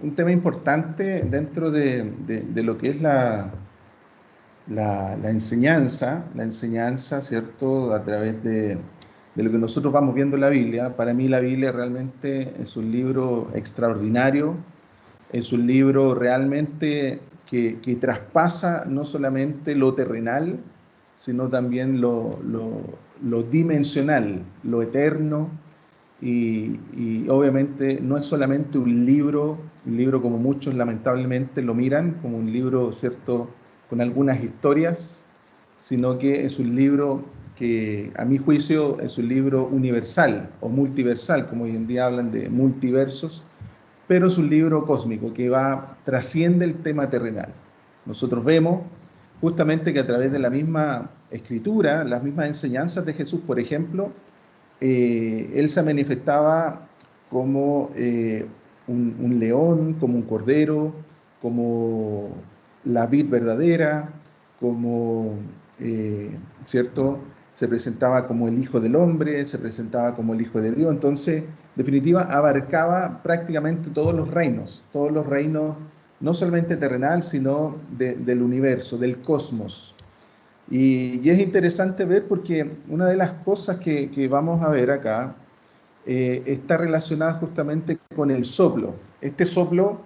un tema importante dentro de lo que es la enseñanza, ¿cierto? A través de lo que nosotros vamos viendo en la Biblia. Para mí la Biblia realmente es un libro extraordinario, es un libro realmente que traspasa no solamente lo terrenal, sino también lo dimensional, lo eterno, y obviamente no es solamente un libro como muchos lamentablemente lo miran, como un libro, ¿cierto?, con algunas historias, sino que es un libro que a mi juicio es un libro universal o multiversal, como hoy en día hablan de multiversos, pero es un libro cósmico que trasciende el tema terrenal. Nosotros vemos justamente que a través de la misma escritura, las mismas enseñanzas de Jesús, por ejemplo, él se manifestaba como un león, como un cordero, como la vid verdadera, como, eh, ¿cierto? Se presentaba como el Hijo del Hombre, se presentaba como el Hijo de Dios. Entonces, en definitiva, abarcaba prácticamente todos los reinos, no solamente terrenal, sino del universo, del cosmos. Y es interesante ver porque una de las cosas que vamos a ver acá está relacionada justamente con el soplo. Este soplo,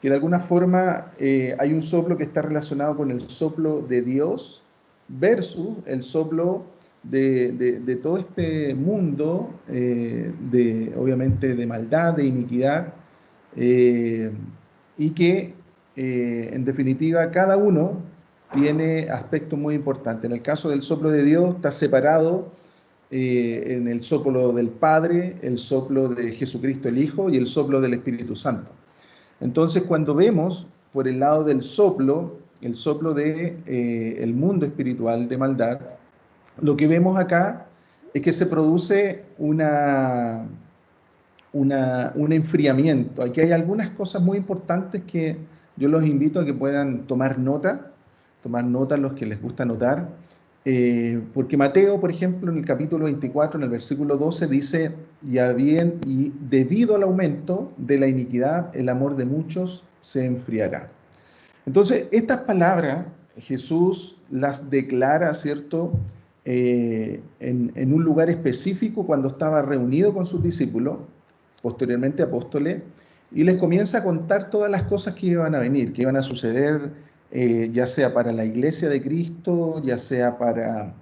que de alguna forma hay un soplo que está relacionado con el soplo de Dios versus el soplo de todo este mundo, obviamente de maldad, de iniquidad, eh, y que en definitiva cada uno tiene aspectos muy importantes. En el caso del soplo de Dios está separado en el soplo del Padre, el soplo de Jesucristo el Hijo y el soplo del Espíritu Santo. Entonces, cuando vemos por el lado del soplo, el soplo de el mundo espiritual de maldad, lo que vemos acá es que se produce un enfriamiento. Aquí hay algunas cosas muy importantes que yo los invito a que puedan tomar nota a los que les gusta anotar, porque Mateo, por ejemplo, en el capítulo 24, en el versículo 12, dice, ya bien, y debido al aumento de la iniquidad, el amor de muchos se enfriará. Entonces, estas palabras Jesús las declara, ¿cierto?, en un lugar específico cuando estaba reunido con sus discípulos, posteriormente apóstoles, y les comienza a contar todas las cosas que iban a venir, que iban a suceder, ya sea para la iglesia de Cristo, ya sea para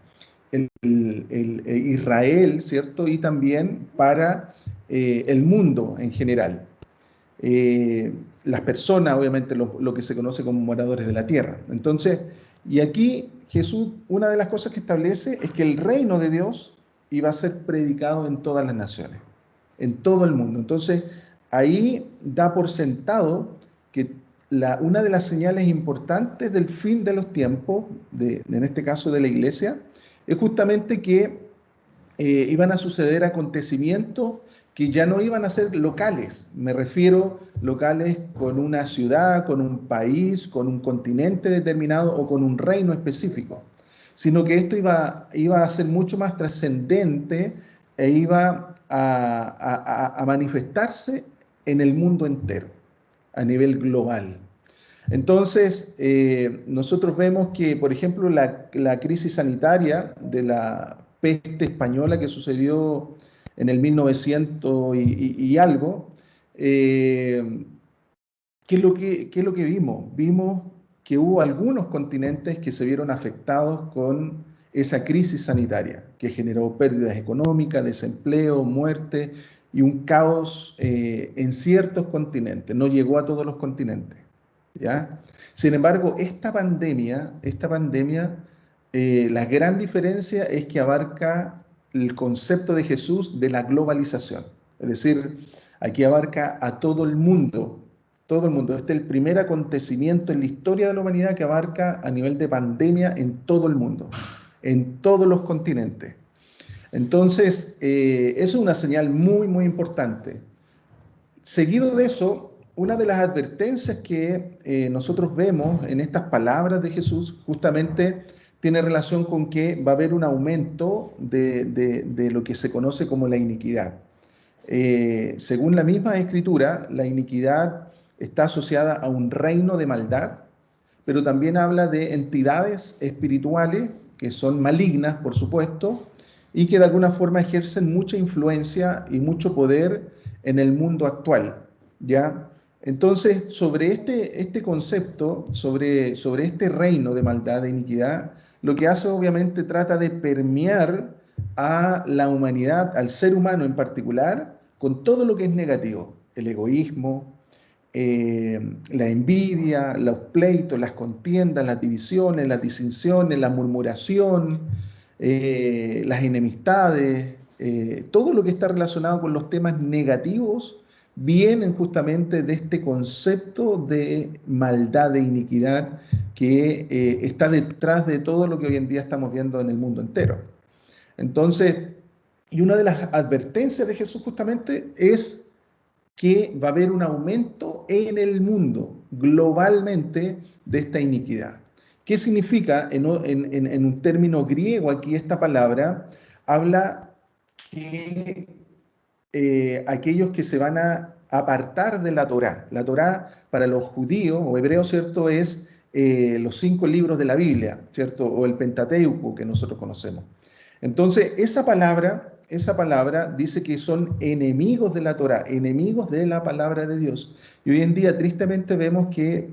Israel, ¿cierto? Y también para el mundo en general. Eh, las personas, obviamente, lo que se conoce como moradores de la tierra. Entonces, y aquí Jesús, una de las cosas que establece es que el reino de Dios iba a ser predicado en todas las naciones, en todo el mundo. Entonces, ahí da por sentado que una de las señales importantes del fin de los tiempos, en este caso de la iglesia, es justamente que iban a suceder acontecimientos que ya no iban a ser locales. Me refiero locales con una ciudad, con un país, con un continente determinado o con un reino específico, sino que esto iba a ser mucho más trascendente e iba a manifestarse en el mundo entero, a nivel global. Entonces, nosotros vemos que, por ejemplo, la crisis sanitaria de la peste española que sucedió en el 1900 y algo, eh, qué es lo que vimos? Vimos que hubo algunos continentes que se vieron afectados con esa crisis sanitaria, que generó pérdidas económicas, desempleo, muerte y un caos en ciertos continentes. No llegó a todos los continentes, ¿ya? Sin embargo, esta pandemia, la gran diferencia es que abarca el concepto de Jesús de la globalización. Es decir, aquí abarca a todo el mundo, todo el mundo. Este es el primer acontecimiento en la historia de la humanidad que abarca a nivel de pandemia en todo el mundo, en todos los continentes. Entonces, eso es una señal muy, muy importante. Seguido de eso, una de las advertencias que nosotros vemos en estas palabras de Jesús justamente tiene relación con que va a haber un aumento de lo que se conoce como la iniquidad. Según la misma escritura, la iniquidad está asociada a un reino de maldad, pero también habla de entidades espirituales que son malignas, por supuesto, y que de alguna forma ejercen mucha influencia y mucho poder en el mundo actual, ¿ya? Entonces, sobre este concepto, sobre este reino de maldad, de iniquidad, lo que hace obviamente trata de permear a la humanidad, al ser humano en particular, con todo lo que es negativo, el egoísmo, la envidia, los pleitos, las contiendas, las divisiones, las disensiones, la murmuración, las enemistades, todo lo que está relacionado con los temas negativos vienen justamente de este concepto de maldad, de iniquidad que está detrás de todo lo que hoy en día estamos viendo en el mundo entero. Entonces, y una de las advertencias de Jesús justamente es que va a haber un aumento en el mundo, globalmente, de esta iniquidad. ¿Qué significa? En un término griego aquí esta palabra habla que aquellos que se van a apartar de la Torá. La Torá para los judíos o hebreos, ¿cierto? Es los 5 libros de la Biblia, ¿cierto? O el Pentateuco que nosotros conocemos. Entonces, esa palabra dice que son enemigos de la Torá, enemigos de la palabra de Dios. Y hoy en día, tristemente, vemos que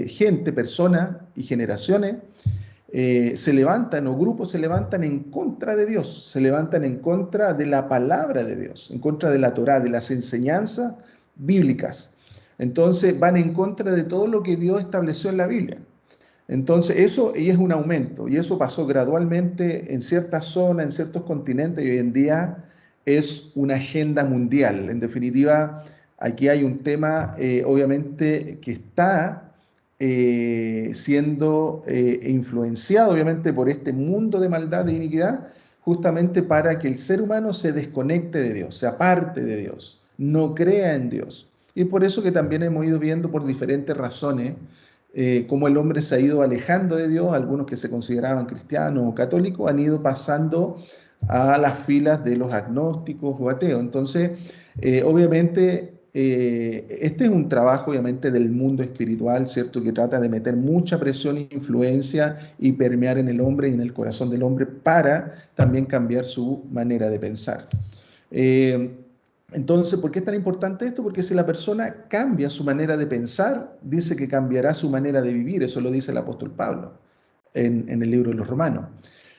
gente, personas y generaciones se levantan o grupos se levantan en contra de Dios, se levantan en contra de la palabra de Dios, en contra de la Torá, de las enseñanzas bíblicas. Entonces van en contra de todo lo que Dios estableció en la Biblia. Entonces eso y es un aumento y eso pasó gradualmente en ciertas zonas, en ciertos continentes y hoy en día es una agenda mundial. En definitiva, aquí hay un tema obviamente que está siendo influenciado obviamente por este mundo de maldad e iniquidad, justamente para que el ser humano se desconecte de Dios, se aparte de Dios, no crea en Dios. Y por eso que también hemos ido viendo por diferentes razones cómo el hombre se ha ido alejando de Dios, algunos que se consideraban cristianos o católicos han ido pasando a las filas de los agnósticos o ateos. Entonces, obviamente, este es un trabajo, obviamente, del mundo espiritual, ¿cierto? Que trata de meter mucha presión e influencia y permear en el hombre y en el corazón del hombre para también cambiar su manera de pensar. Eh, entonces, ¿por qué es tan importante esto? Porque si la persona cambia su manera de pensar, dice que cambiará su manera de vivir. Eso lo dice el apóstol Pablo en el libro de los Romanos.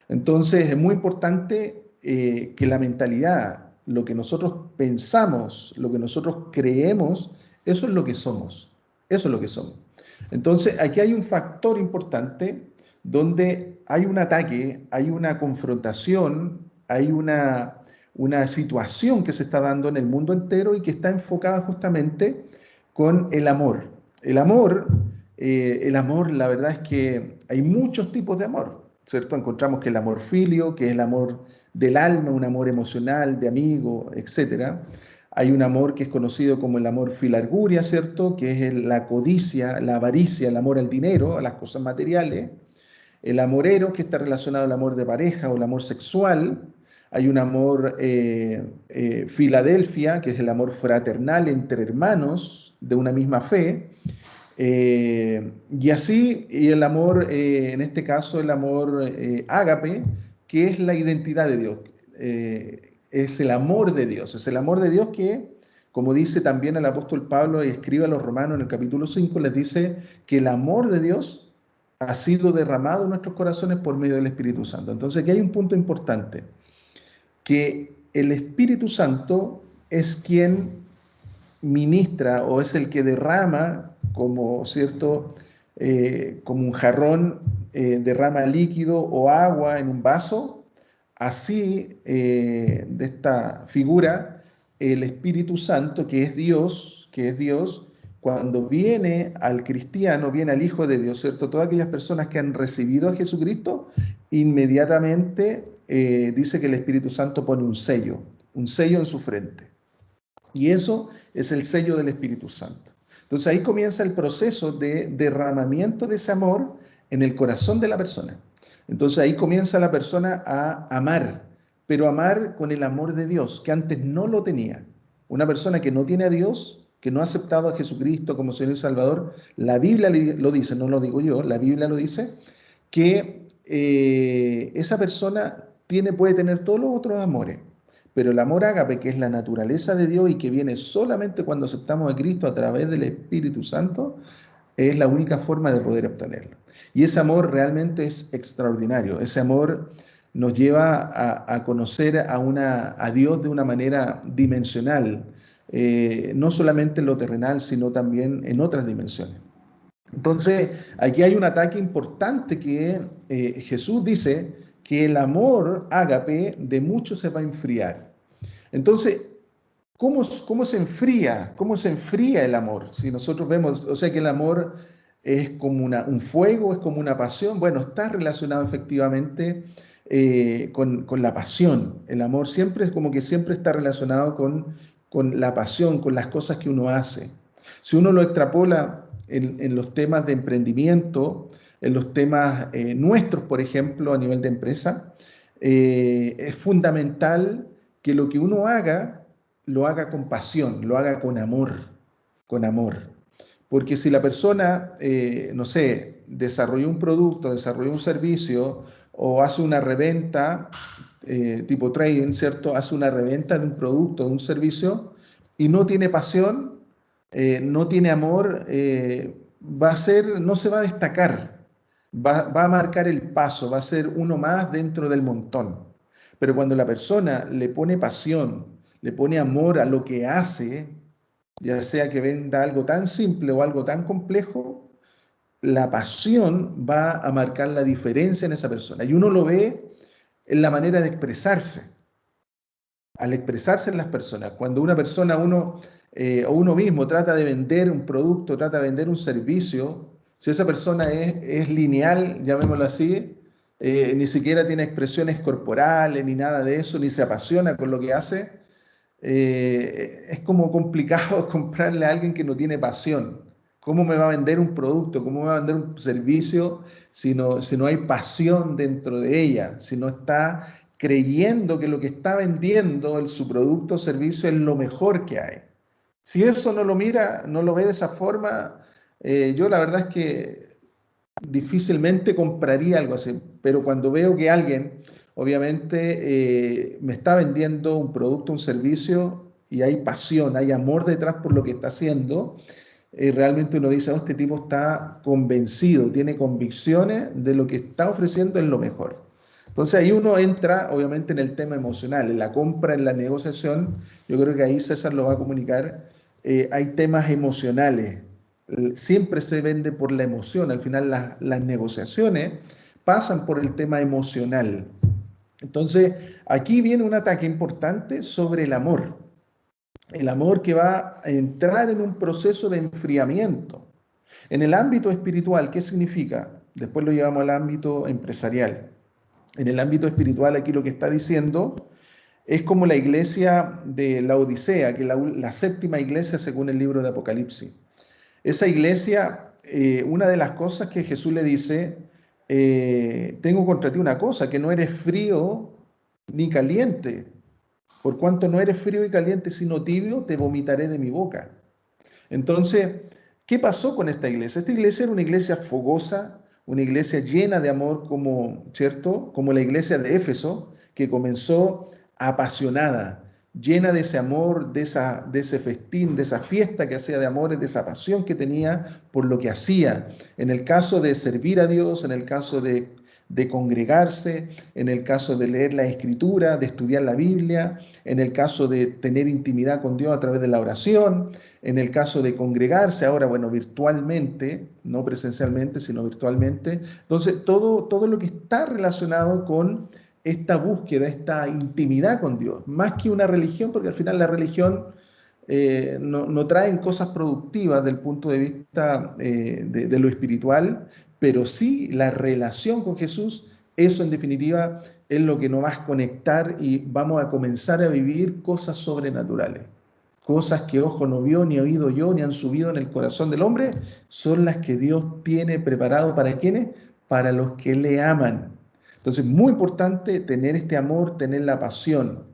Entonces, es muy importante que la mentalidad, lo que nosotros pensamos, lo que nosotros creemos, eso es lo que somos. Eso es lo que somos. Entonces, aquí hay un factor importante donde hay un ataque, hay una confrontación, hay una situación que se está dando en el mundo entero y que está enfocada justamente con el amor. El amor, la verdad es que hay muchos tipos de amor, ¿cierto? Encontramos que el amor filio, que es el amor del alma, un amor emocional, de amigo, etc. Hay un amor que es conocido como el amor filarguria, ¿cierto? Que es la codicia, la avaricia, el amor al dinero, a las cosas materiales. El amor eros, que está relacionado al amor de pareja o el amor sexual. Hay un amor Filadelfia, que es el amor fraternal entre hermanos de una misma fe. Y así, y el amor, en este caso, el amor ágape, que es la identidad de Dios. Es el amor de Dios, es el amor de Dios que, como dice también el apóstol Pablo y escribe a los romanos en el capítulo 5, les dice que el amor de Dios ha sido derramado en nuestros corazones por medio del Espíritu Santo. Entonces aquí hay un punto importante, que el Espíritu Santo es quien ministra o es el que derrama como, ¿cierto? Como un jarrón derrama líquido o agua en un vaso, así de esta figura, el Espíritu Santo, que es Dios, cuando viene al cristiano, viene al Hijo de Dios, ¿cierto? Todas aquellas personas que han recibido a Jesucristo, inmediatamente dice que el Espíritu Santo pone un sello en su frente. Y eso es el sello del Espíritu Santo. Entonces ahí comienza el proceso de derramamiento de ese amor en el corazón de la persona. Entonces ahí comienza la persona a amar, pero amar con el amor de Dios, que antes no lo tenía. Una persona que no tiene a Dios, que no ha aceptado a Jesucristo como Señor y Salvador, la Biblia lo dice, no lo digo yo, la Biblia lo dice, que esa persona puede tener todos los otros amores, pero el amor ágape, que es la naturaleza de Dios y que viene solamente cuando aceptamos a Cristo a través del Espíritu Santo, es la única forma de poder obtenerlo. Y ese amor realmente es extraordinario. Ese amor nos lleva a conocer a Dios de una manera dimensional, no solamente en lo terrenal, sino también en otras dimensiones. Entonces, aquí hay un ataque importante que Jesús dice que el amor ágape de muchos se va a enfriar. Entonces, ¿cómo se enfría? ¿Cómo se enfría el amor? Si nosotros vemos, o sea que el amor es como un fuego, es como una pasión. Bueno, está relacionado efectivamente con la pasión. El amor siempre es como que siempre está relacionado con la pasión, con las cosas que uno hace. Si uno lo extrapola en los temas de emprendimiento, en los temas nuestros, por ejemplo, a nivel de empresa, es fundamental que lo que uno haga lo haga con pasión, lo haga con amor, con amor. Porque si la persona, no sé, desarrolló un producto, desarrolló un servicio o hace una reventa, tipo trading, ¿cierto? Hace una reventa de un producto, de un servicio y no tiene pasión, no tiene amor, no se va a destacar, va a marcar el paso, va a ser uno más dentro del montón. Pero cuando la persona le pone pasión, le pone amor a lo que hace, ya sea que venda algo tan simple o algo tan complejo, la pasión va a marcar la diferencia en esa persona. Y uno lo ve en la manera de expresarse, al expresarse en las personas. Cuando una persona, o uno mismo trata de vender un producto, trata de vender un servicio, si esa persona es lineal, llamémoslo así, ni siquiera tiene expresiones corporales ni nada de eso, ni se apasiona con lo que hace, es como complicado comprarle a alguien que no tiene pasión. ¿Cómo me va a vender un producto? ¿Cómo me va a vender un servicio si no hay pasión dentro de ella? Si no está creyendo que lo que está vendiendo, su producto o servicio, es lo mejor que hay. Si eso no lo mira, no lo ve de esa forma, yo la verdad es que difícilmente compraría algo así, pero cuando veo que alguien, obviamente, me está vendiendo un producto, un servicio, y hay pasión, hay amor detrás por lo que está haciendo, realmente uno dice, oh, este tipo está convencido, tiene convicciones de lo que está ofreciendo es lo mejor. Entonces ahí uno entra, obviamente, en el tema emocional, en la compra, en la negociación. Yo creo que ahí César lo va a comunicar. Hay temas emocionales. Siempre se vende por la emoción. Al final las negociaciones pasan por el tema emocional. Entonces aquí viene un ataque importante sobre el amor. El amor que va a entrar en un proceso de enfriamiento. En el ámbito espiritual, ¿qué significa? Después lo llevamos al ámbito empresarial. En el ámbito espiritual, aquí lo que está diciendo es como la iglesia de la Odisea, que es la séptima iglesia según el libro de Apocalipsis. Esa iglesia, una de las cosas que Jesús le dice, tengo contra ti una cosa, que no eres frío ni caliente. Por cuanto no eres frío y caliente, sino tibio, te vomitaré de mi boca. Entonces, ¿qué pasó con esta iglesia? Esta iglesia era una iglesia fogosa, una iglesia llena de amor, como, ¿cierto? Como la iglesia de Éfeso, que comenzó apasionada, llena de ese amor, de ese festín, de esa fiesta que hacía de amores, de esa pasión que tenía por lo que hacía. En el caso de servir a Dios, en el caso de congregarse, en el caso de leer la Escritura, de estudiar la Biblia, en el caso de tener intimidad con Dios a través de la oración, en el caso de congregarse, ahora, bueno, virtualmente, no presencialmente, sino virtualmente. Entonces, todo lo que está relacionado con esta búsqueda, esta intimidad con Dios, más que una religión, porque al final la religión no traen cosas productivas del punto de vista de lo espiritual, pero sí la relación con Jesús, eso en definitiva es lo que nos va a conectar y vamos a comenzar a vivir cosas sobrenaturales. Cosas que ojo no vio, ni oído yo, ni han subido en el corazón del hombre, son las que Dios tiene preparado para quienes, para los que le aman. Entonces, muy importante tener este amor, tener la pasión.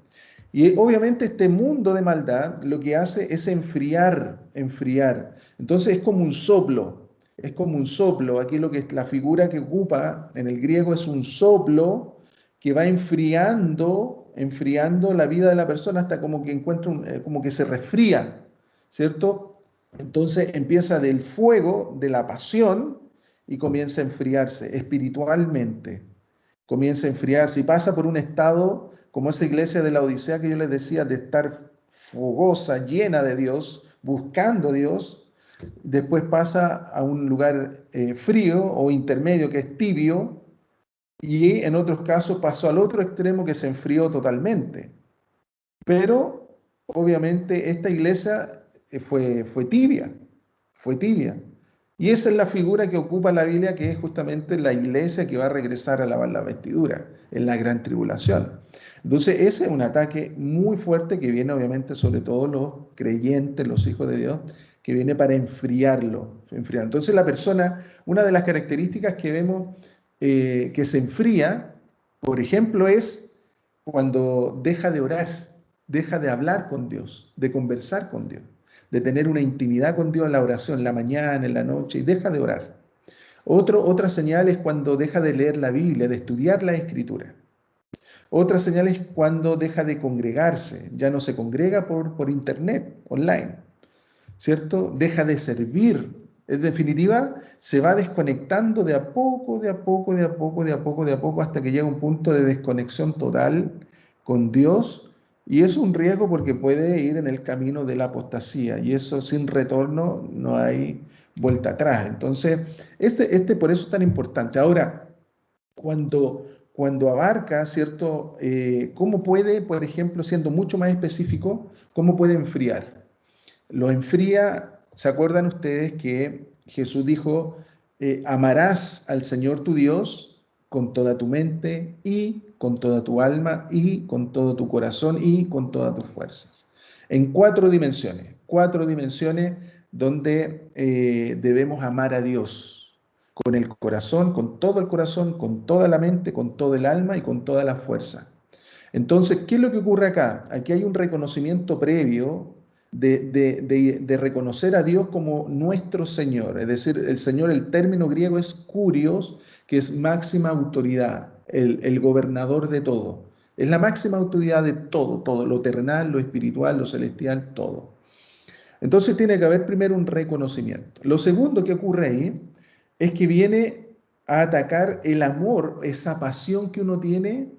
Y obviamente este mundo de maldad lo que hace es enfriar, enfriar. Entonces es como un soplo, es como un soplo. Aquí lo que es la figura que ocupa en el griego es un soplo que va enfriando, enfriando la vida de la persona hasta como que encuentra como que se resfría, ¿cierto? Entonces empieza del fuego, de la pasión y comienza a enfriarse espiritualmente, comienza a enfriarse y pasa por un estado como esa iglesia de la Odisea que yo les decía, de estar fogosa, llena de Dios, buscando a Dios, después pasa a un lugar frío o intermedio que es tibio, y en otros casos pasó al otro extremo que se enfrió totalmente. Pero obviamente esta iglesia fue tibia, fue tibia. Y esa es la figura que ocupa la Biblia, que es justamente la iglesia que va a regresar a lavar la vestidura en la gran tribulación. Entonces, ese es un ataque muy fuerte que viene obviamente sobre todo los creyentes, los hijos de Dios, que viene para enfriarlo, enfriar. Entonces, la persona, una de las características que vemos que se enfría, por ejemplo, es cuando deja de orar, deja de hablar con Dios, de conversar con Dios, de tener una intimidad con Dios en la oración, en la mañana, en la noche, y deja de orar. Otra señal es cuando deja de leer la Biblia, de estudiar la Escritura. Otra señal es cuando deja de congregarse, ya no se congrega por internet, online, ¿cierto? Deja de servir. En definitiva, se va desconectando de a poco, de a poco, de a poco, de a poco, de a poco, hasta que llega un punto de desconexión total con Dios. Y es un riesgo porque puede ir en el camino de la apostasía. Y eso sin retorno no hay vuelta atrás. Entonces, por eso es tan importante. Ahora, cuando abarca, ¿cierto? ¿Cómo puede, por ejemplo, siendo mucho más específico, cómo puede enfriar? Lo enfría, ¿se acuerdan ustedes que Jesús dijo, amarás al Señor tu Dios con toda tu mente y con toda tu alma y con todo tu corazón y con todas tus fuerzas? En cuatro dimensiones donde debemos amar a Dios con el corazón, con todo el corazón, con toda la mente, con todo el alma y con toda la fuerza. Entonces, ¿qué es lo que ocurre acá? Aquí hay un reconocimiento previo de reconocer a Dios como nuestro Señor. Es decir, el Señor, el término griego es kurios, que es máxima autoridad, el gobernador de todo. Es la máxima autoridad de todo, todo, lo terrenal, lo espiritual, lo celestial, todo. Entonces tiene que haber primero un reconocimiento. Lo segundo que ocurre ahí es que viene a atacar el amor, esa pasión que uno tiene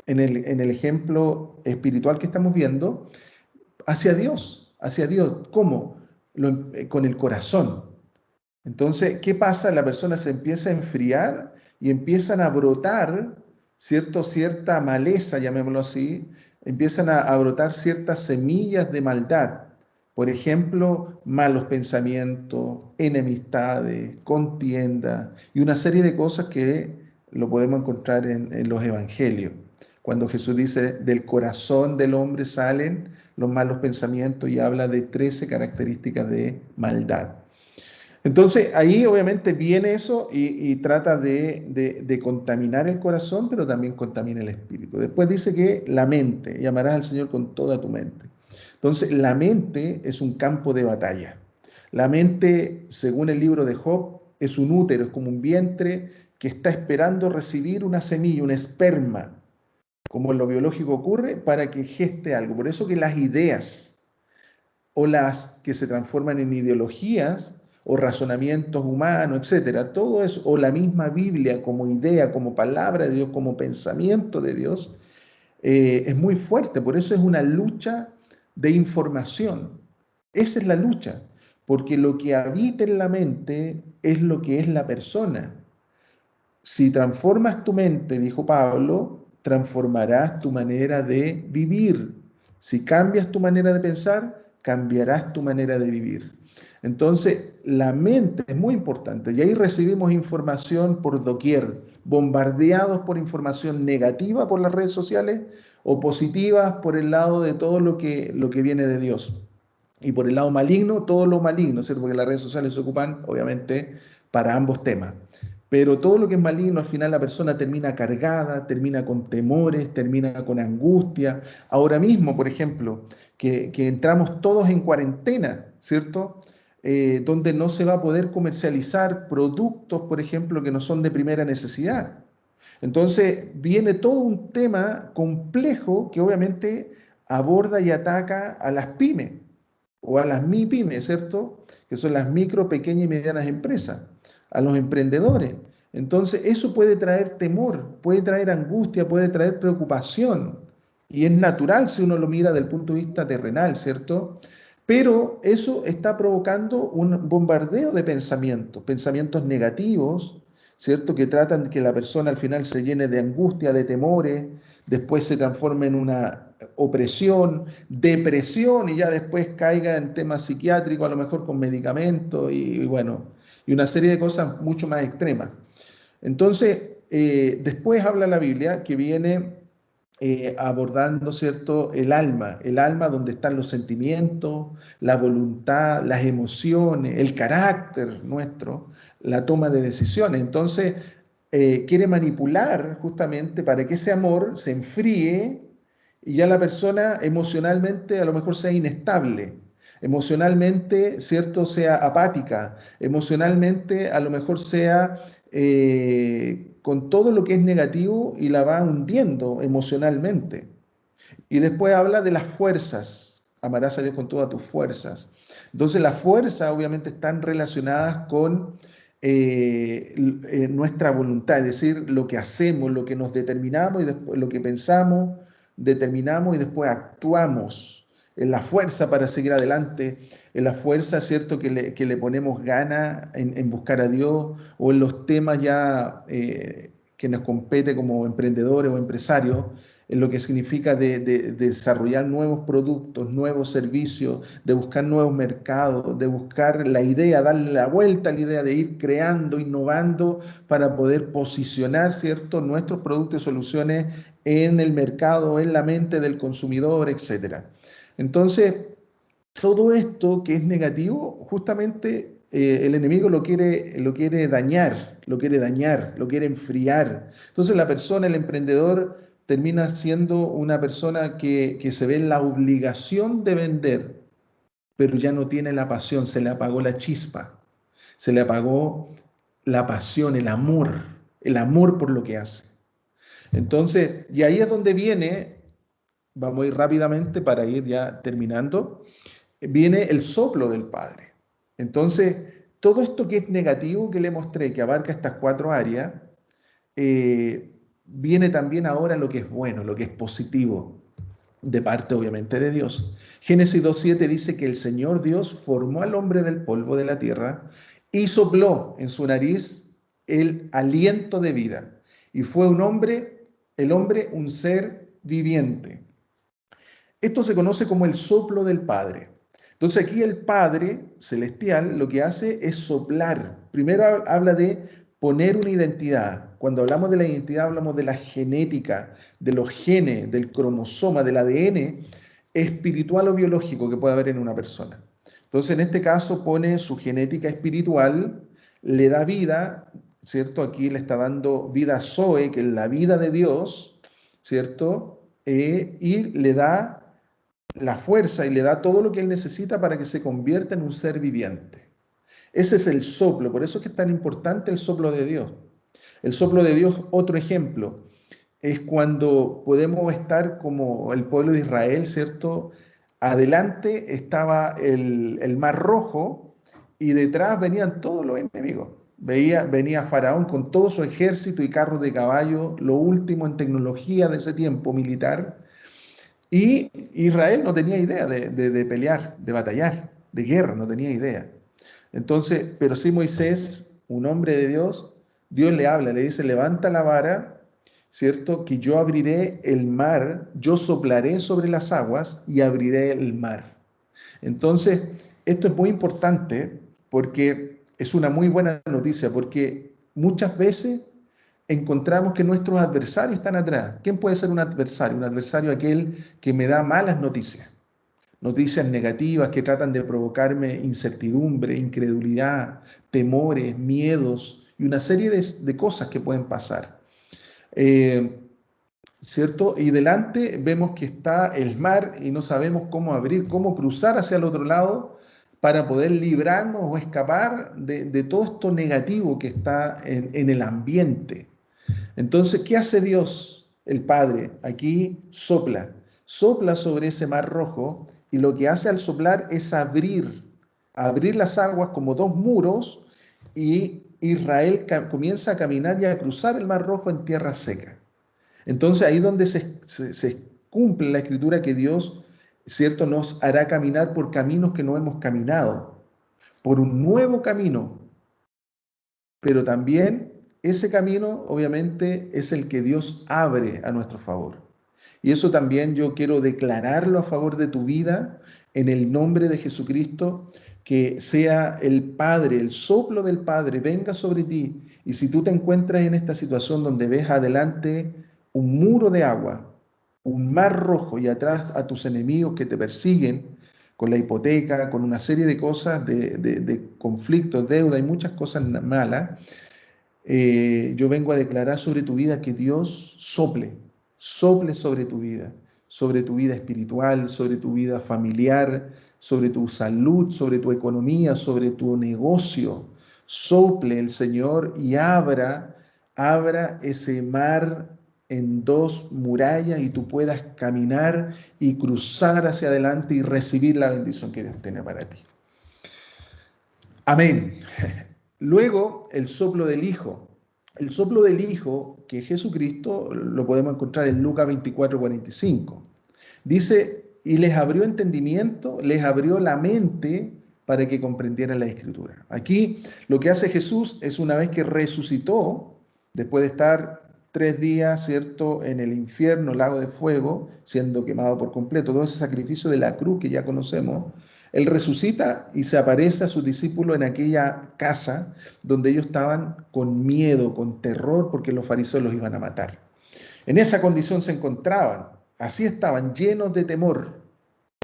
en el ejemplo espiritual que estamos viendo, hacia Dios, hacia Dios. ¿Cómo? Con el corazón. Entonces, ¿qué pasa? La persona se empieza a enfriar y empiezan a brotar, ¿cierto? Cierta maleza, llamémoslo así, empiezan a brotar ciertas semillas de maldad. Por ejemplo, malos pensamientos, enemistades, contiendas y una serie de cosas que lo podemos encontrar en los evangelios. Cuando Jesús dice, del corazón del hombre salen los malos pensamientos y habla de 13 características de maldad. Entonces ahí obviamente viene eso y trata de contaminar el corazón, pero también contamina el espíritu. Después dice que la mente, y amarás al Señor con toda tu mente. Entonces la mente es un campo de batalla. La mente, según el libro de Job, es un útero, es como un vientre que está esperando recibir una semilla, un esperma, como en lo biológico ocurre, para que geste algo. Por eso que las ideas o las que se transforman en ideologías o razonamientos humanos, etcétera, todo eso, o la misma Biblia como idea, como palabra de Dios, como pensamiento de Dios, es muy fuerte. Por eso es una lucha de información. Esa es la lucha, porque lo que habita en la mente es lo que es la persona. Si transformas tu mente, dijo Pablo, transformarás tu manera de vivir. Si cambias tu manera de pensar, cambiarás tu manera de vivir. Entonces, la mente es muy importante y ahí recibimos información por doquier, bombardeados por información negativa por las redes sociales o positivas por el lado de todo lo que viene de Dios. Y por el lado maligno, todo lo maligno, ¿cierto? Porque las redes sociales se ocupan, obviamente, para ambos temas. Pero todo lo que es maligno, al final la persona termina cargada, termina con temores, termina con angustia. Ahora mismo, por ejemplo, que entramos todos en cuarentena, ¿cierto? Donde no se va a poder comercializar productos, por ejemplo, que no son de primera necesidad. Entonces, viene todo un tema complejo que obviamente aborda y ataca a las pymes o a las MIPYMES, ¿cierto? Que son las micro, pequeñas y medianas empresas, a los emprendedores. Entonces, eso puede traer temor, puede traer angustia, puede traer preocupación. Y es natural si uno lo mira desde el punto de vista terrenal, ¿cierto? Pero eso está provocando un bombardeo de pensamientos, pensamientos negativos, ¿cierto? Que tratan de que la persona al final se llene de angustia, de temores, después se transforme en una opresión, depresión y ya después caiga en temas psiquiátricos, a lo mejor con medicamentos y bueno, y una serie de cosas mucho más extremas. Entonces, después habla la Biblia que viene abordando, ¿cierto? El alma donde están los sentimientos, la voluntad, las emociones, el carácter nuestro, la toma de decisiones. Entonces, quiere manipular justamente para que ese amor se enfríe y ya la persona emocionalmente a lo mejor sea inestable. Emocionalmente, ¿cierto? Sea apática, emocionalmente a lo mejor sea con todo lo que es negativo y la va hundiendo emocionalmente. Y después habla de las fuerzas. Amarás a Dios con todas tus fuerzas. Entonces las fuerzas obviamente están relacionadas con nuestra voluntad, es decir, lo que hacemos, lo que nos determinamos y después lo que pensamos, determinamos y después actuamos. En la fuerza para seguir adelante, en la fuerza, ¿cierto? Que le ponemos gana en buscar a Dios o en los temas ya que nos compete como emprendedores o empresarios, en lo que significa de desarrollar nuevos productos, nuevos servicios, de buscar nuevos mercados, de buscar la idea, darle la vuelta a la idea de ir creando, innovando para poder posicionar, ¿cierto?, nuestros productos y soluciones en el mercado, en la mente del consumidor, etcétera. Entonces, todo esto que es negativo, justamente el enemigo lo quiere dañar, lo quiere dañar, lo quiere enfriar. Entonces la persona, el emprendedor, termina siendo una persona que se ve en la obligación de vender, pero ya no tiene la pasión, se le apagó la chispa, se le apagó la pasión, el amor por lo que hace. Entonces, y ahí es donde viene, vamos a ir rápidamente para ir ya terminando, viene el soplo del Padre. Entonces, todo esto que es negativo que le mostré, que abarca estas cuatro áreas, viene también ahora lo que es bueno, lo que es positivo, de parte obviamente de Dios. Génesis 2.7 dice que el Señor Dios formó al hombre del polvo de la tierra y sopló en su nariz el aliento de vida. Y fue un hombre, el hombre, un ser viviente. Esto se conoce como el soplo del Padre. Entonces aquí el Padre Celestial lo que hace es soplar. Primero habla de poner una identidad. Cuando hablamos de la identidad hablamos de la genética, de los genes, del cromosoma, del ADN espiritual o biológico que puede haber en una persona. Entonces en este caso pone su genética espiritual, le da vida, ¿cierto? Aquí le está dando vida a Zoe, que es la vida de Dios, ¿cierto? Y le da la fuerza y le da todo lo que él necesita para que se convierta en un ser viviente. Ese es el soplo, por eso es que es tan importante el soplo de Dios. El soplo de Dios, otro ejemplo, es cuando podemos estar como el pueblo de Israel, ¿cierto? Adelante estaba el Mar Rojo y detrás venían todos los enemigos. Venía Faraón con todo su ejército y carros de caballo, lo último en tecnología de ese tiempo militar, y Israel no tenía idea de pelear, de batallar, de guerra, no tenía idea. Entonces, pero sí Moisés, un hombre de Dios, Dios le habla, le dice, levanta la vara, ¿cierto? Que yo abriré el mar, yo soplaré sobre las aguas y abriré el mar. Entonces, esto es muy importante porque es una muy buena noticia, porque muchas veces encontramos que nuestros adversarios están atrás. ¿Quién puede ser un adversario? Un adversario aquel que me da malas noticias, noticias negativas que tratan de provocarme incertidumbre, incredulidad, temores, miedos y una serie de cosas que pueden pasar. ¿Cierto? Y delante vemos que está el mar y no sabemos cómo abrir, cómo cruzar hacia el otro lado para poder librarnos o escapar de todo esto negativo que está en el ambiente. Entonces, ¿qué hace Dios, el Padre? Aquí sopla sobre ese mar rojo y lo que hace al soplar es abrir las aguas como dos muros y Israel comienza a caminar y a cruzar el mar rojo en tierra seca. Entonces ahí es donde se cumple la escritura que Dios, ¿cierto?, nos hará caminar por caminos que no hemos caminado, por un nuevo camino, pero también ese camino obviamente es el que Dios abre a nuestro favor. Y eso también yo quiero declararlo a favor de tu vida en el nombre de Jesucristo, que sea el Padre, el soplo del Padre venga sobre ti. Y si tú te encuentras en esta situación donde ves adelante un muro de agua, un mar rojo y atrás a tus enemigos que te persiguen con la hipoteca, con una serie de cosas, de conflictos, deuda y muchas cosas malas, yo vengo a declarar sobre tu vida que Dios sople sobre tu vida espiritual, sobre tu vida familiar, sobre tu salud, sobre tu economía, sobre tu negocio. Sople el Señor y abra ese mar en dos murallas y tú puedas caminar y cruzar hacia adelante y recibir la bendición que Dios tiene para ti. Amén. Luego, el soplo del Hijo. El soplo del Hijo, que es Jesucristo, lo podemos encontrar en Lucas 24:45. Dice, y les abrió entendimiento, les abrió la mente para que comprendieran la Escritura. Aquí lo que hace Jesús es, una vez que resucitó, después de estar 3 días, ¿cierto?, en el infierno, lago de fuego, siendo quemado por completo, todo ese sacrificio de la cruz que ya conocemos, Él resucita y se aparece a sus discípulos en aquella casa donde ellos estaban con miedo, con terror, porque los fariseos los iban a matar. En esa condición se encontraban, así estaban, llenos de temor.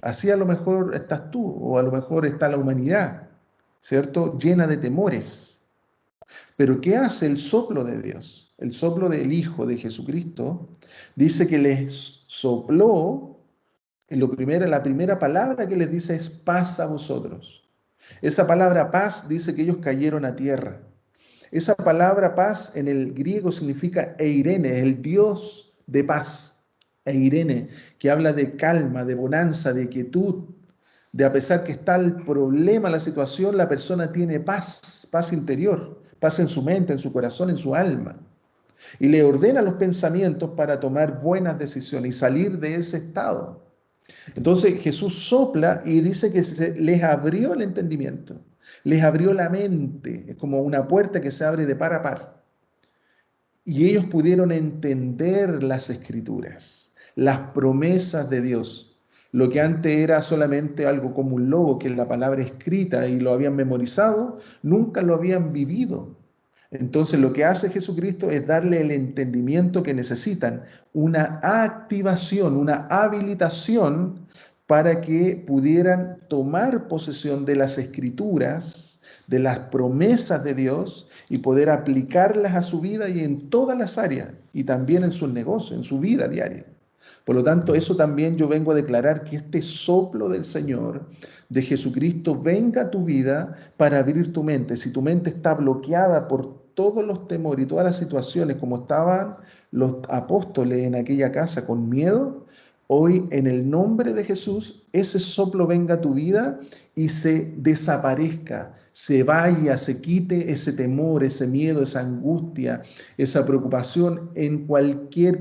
Así a lo mejor estás tú, o a lo mejor está la humanidad, ¿cierto?, llena de temores. Pero ¿qué hace el soplo de Dios? El soplo del Hijo de Jesucristo dice que les sopló, la primera palabra que les dice es paz a vosotros. Esa palabra paz dice que ellos cayeron a tierra. Esa palabra paz en el griego significa eirene, el Dios de paz. Eirene, que habla de calma, de bonanza, de quietud, de a pesar que está el problema, la situación, la persona tiene paz, paz interior, paz en su mente, en su corazón, en su alma. Y le ordena los pensamientos para tomar buenas decisiones y salir de ese estado. Entonces Jesús sopla y dice que les abrió el entendimiento, les abrió la mente, es como una puerta que se abre de par a par. Y ellos pudieron entender las escrituras, las promesas de Dios. Lo que antes era solamente algo como un logo, que es la palabra escrita y lo habían memorizado, nunca lo habían vivido. Entonces lo que hace Jesucristo es darle el entendimiento que necesitan, una activación, una habilitación para que pudieran tomar posesión de las escrituras, de las promesas de Dios y poder aplicarlas a su vida y en todas las áreas y también en sus negocios, en su vida diaria. Por lo tanto, eso también yo vengo a declarar que este soplo del Señor, de Jesucristo, venga a tu vida para abrir tu mente. Si tu mente está bloqueada por todos los temores y todas las situaciones como estaban los apóstoles en aquella casa con miedo, hoy en el nombre de Jesús, ese soplo venga a tu vida y se desaparezca, se vaya, se quite ese temor, ese miedo, esa angustia, esa preocupación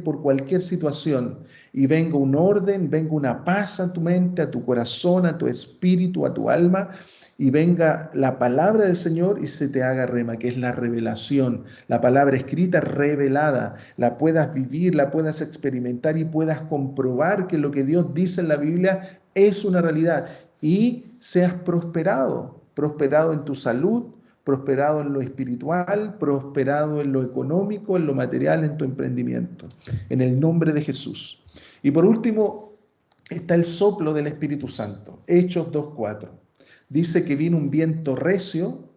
por cualquier situación. Y venga un orden, venga una paz a tu mente, a tu corazón, a tu espíritu, a tu alma, y venga la palabra del Señor y se te haga rema, que es la revelación, la palabra escrita revelada, la puedas vivir, la puedas experimentar y puedas comprobar que lo que Dios dice en la Biblia es una realidad y seas prosperado en tu salud, prosperado en lo espiritual, prosperado en lo económico, en lo material, en tu emprendimiento, en el nombre de Jesús. Y por último, está el soplo del Espíritu Santo, Hechos 2:4. Dice que vino un viento recio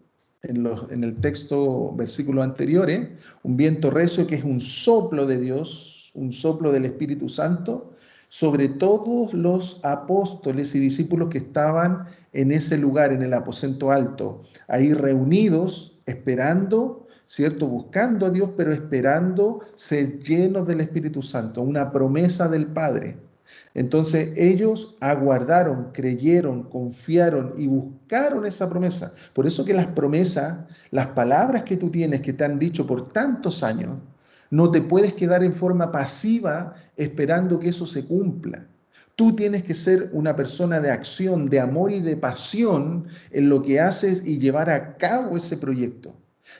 en el texto, versículos anteriores, un viento recio que es un soplo de Dios, un soplo del Espíritu Santo, sobre todos los apóstoles y discípulos que estaban en ese lugar, en el aposento alto, ahí reunidos, esperando, ¿cierto? Buscando a Dios, pero esperando ser llenos del Espíritu Santo, una promesa del Padre. Entonces ellos aguardaron, creyeron, confiaron y buscaron esa promesa. Por eso que las promesas, las palabras que tú tienes, que te han dicho por tantos años, no te puedes quedar en forma pasiva esperando que eso se cumpla. Tú tienes que ser una persona de acción, de amor y de pasión en lo que haces y llevar a cabo ese proyecto.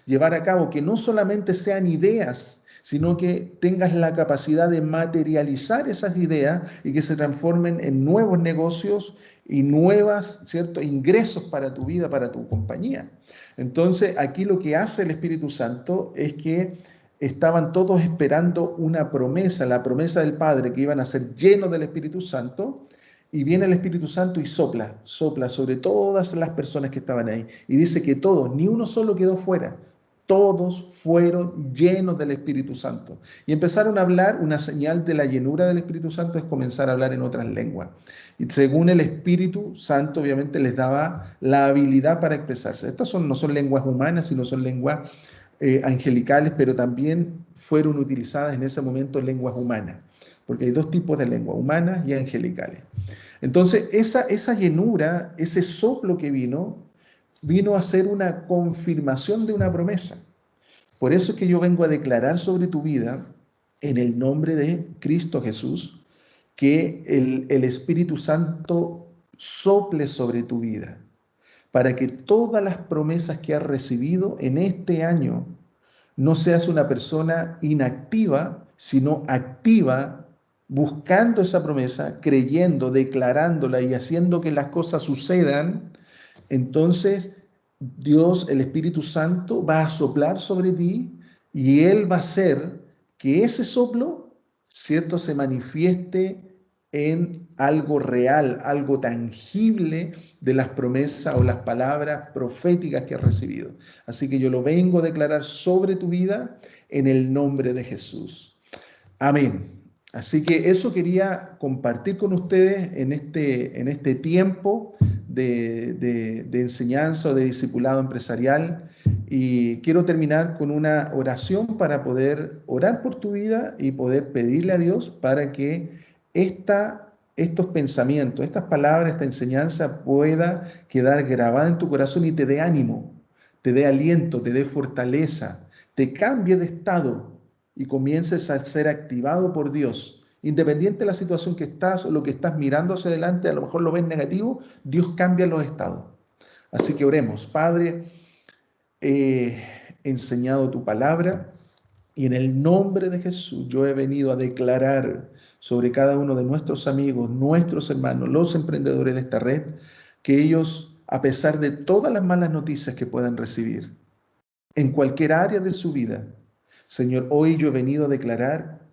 Llevar a cabo que no solamente sean ideas, sino que tengas la capacidad de materializar esas ideas y que se transformen en nuevos negocios y nuevos, ¿cierto?, ingresos para tu vida, para tu compañía. Entonces, aquí lo que hace el Espíritu Santo es que estaban todos esperando una promesa, la promesa del Padre, que iban a ser llenos del Espíritu Santo, y viene el Espíritu Santo y sopla, sopla sobre todas las personas que estaban ahí. Y dice que todos, ni uno solo quedó fuera, todos fueron llenos del Espíritu Santo. Y empezaron a hablar, una señal de la llenura del Espíritu Santo es comenzar a hablar en otras lenguas. Y según el Espíritu Santo, obviamente les daba la habilidad para expresarse. Estas no son lenguas humanas, sino son lenguas angelicales, pero también fueron utilizadas en ese momento lenguas humanas, porque hay dos tipos de lenguas, humanas y angelicales. Entonces, esa llenura, ese soplo que vino a ser una confirmación de una promesa. Por eso es que yo vengo a declarar sobre tu vida, en el nombre de Cristo Jesús, que el Espíritu Santo sople sobre tu vida, para que todas las promesas que has recibido en este año no seas una persona inactiva, sino activa, buscando esa promesa, creyendo, declarándola y haciendo que las cosas sucedan. Entonces Dios, el Espíritu Santo, va a soplar sobre ti y Él va a hacer que ese soplo, ¿cierto?, se manifieste en algo real, algo tangible de las promesas o las palabras proféticas que has recibido. Así que yo lo vengo a declarar sobre tu vida en el nombre de Jesús. Amén. Así que eso quería compartir con ustedes en este tiempo de enseñanza o de discipulado empresarial. Y quiero terminar con una oración para poder orar por tu vida y poder pedirle a Dios para que estos pensamientos, estas palabras, esta enseñanza pueda quedar grabada en tu corazón y te dé ánimo, te dé aliento, te dé fortaleza, te cambie de estado y comiences a ser activado por Dios. Independiente de la situación que estás o lo que estás mirando hacia adelante, a lo mejor lo ves negativo, Dios cambia los estados. Así que oremos. Padre, he enseñado tu palabra y en el nombre de Jesús yo he venido a declarar sobre cada uno de nuestros amigos, nuestros hermanos, los emprendedores de esta red, que ellos, a pesar de todas las malas noticias que puedan recibir, en cualquier área de su vida, Señor, hoy yo he venido a declarar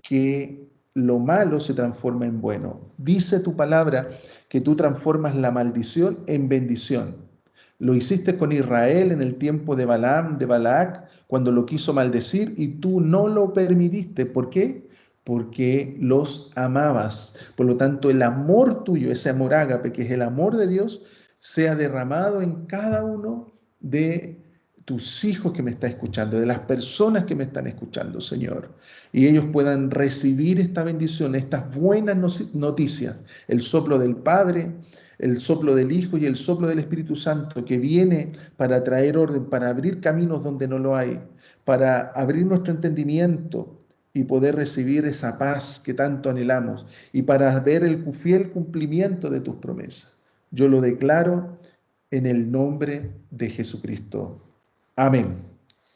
que lo malo se transforma en bueno. Dice tu palabra que tú transformas la maldición en bendición. Lo hiciste con Israel en el tiempo de Balaam, de Balac, cuando lo quiso maldecir y tú no lo permitiste. ¿Por qué? Porque los amabas. Por lo tanto, el amor tuyo, ese amor ágape, que es el amor de Dios, sea derramado en cada uno de tus hijos que me están escuchando, de las personas que me están escuchando, Señor, y ellos puedan recibir esta bendición, estas buenas noticias, el soplo del Padre, el soplo del Hijo y el soplo del Espíritu Santo que viene para traer orden, para abrir caminos donde no lo hay, para abrir nuestro entendimiento y poder recibir esa paz que tanto anhelamos y para ver el fiel cumplimiento de tus promesas. Yo lo declaro en el nombre de Jesucristo. Amén.